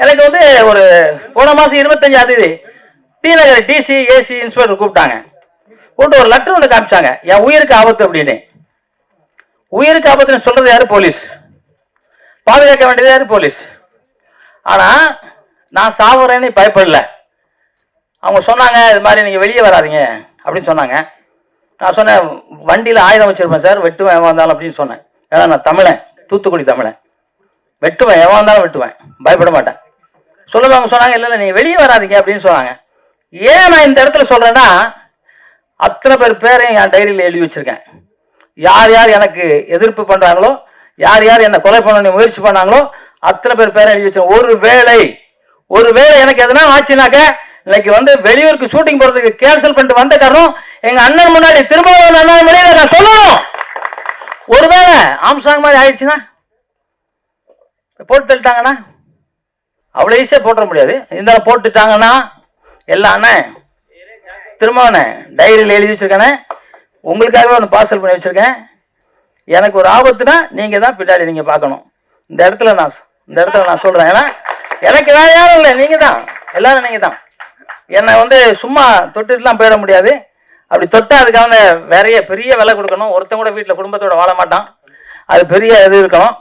எனக்கு வந்து ஒரு போன மாதம் 25ஆம் தேதி டி நகர் டிசி ஏசி இன்ஸ்பெக்டர் கூப்பிட்டாங்க. கூப்பிட்டு ஒரு லெட்டர் ஒன்று காமிச்சாங்க, என் உயிருக்கு ஆபத்து அப்படின்னு. உயிருக்கு ஆபத்துன்னு சொல்றது யாரு? போலீஸ். பாதுகாக்க வேண்டியது யாரு? போலீஸ். ஆனா நான் சாவுறேன்னு பயப்படல. அவங்க சொன்னாங்க இது மாதிரி நீங்க வெளியே வராதிங்க அப்படின்னு சொன்னாங்க. நான் சொன்னேன் வண்டியில் ஆயுதம் வச்சிருப்பேன் சார், வெட்டுவேன் எவன் வந்தாலும் அப்படின்னு சொன்னேன். ஏன்னா நான் தமிழன், தூத்துக்குடி தமிழன், வெட்டுவேன் எவன் வந்தாலும் வெட்டுவேன், பயப்பட மாட்டேன். சொல்லுவாங்க. சொன்னாங்க இல்லை இல்லை நீங்கள் வெளியே வராதிங்க அப்படின்னு சொன்னாங்க. ஏன் நான் இந்த இடத்துல சொல்றேன்னா, அத்தனை பேரையும் என் டைரியில் எழுதி வச்சிருக்கேன். யார் யார் எனக்கு எதிர்ப்பு பண்றாங்களோ, யார் யார் என்னை கொலை பண்ண முயற்சி பண்ணாங்களோ அத்தனை பேரை எழுதி வச்சேன். ஒருவேளை எனக்கு எதனா ஆச்சுனாக்க, இன்னைக்கு வந்து வெளியூருக்கு ஷூட்டிங் போறதுக்கு கேன்சல் பண்ணிட்டு வந்த காரணம் எங்க அண்ணன் முன்னாடி திருமாவளவன் அண்ணன் மொழியில நான் சொல்லணும். ஒருவேளை ஆம்சாங் மாதிரி ஆயிடுச்சுன்னா, போட்டு தள்ளிட்டாங்கன்னா, அவ்வளோ ஈஸியாக போட்டுற முடியாது. இருந்தாலும் போட்டுட்டாங்கன்னா எல்லாம் அண்ணன் திருமாவளவன் டைரியில் எழுதி வச்சிருக்கேனே, உங்களுக்காகவே ஒன்று பார்சல் பண்ணி வச்சிருக்கேன். எனக்கு ஒரு ஆபத்துனா நீங்க தான் பின்னாடி நீங்க பார்க்கணும். இந்த இடத்துல நான் சொல்றேன். ஏன்னா எனக்கு வேற யாரும் இல்லை, நீங்க தான், எல்லாரும் நீங்க தான். என்னை வந்து சும்மா தொட்டுட்டுலாம் போயிட முடியாது. அப்படி தொட்டா அதுக்கான வேறைய பெரிய விலை கொடுக்கணும். ஒருத்தன் கூட வீட்டில் குடும்பத்தோட வாழ மாட்டான். அது பெரிய இது இருக்கணும்.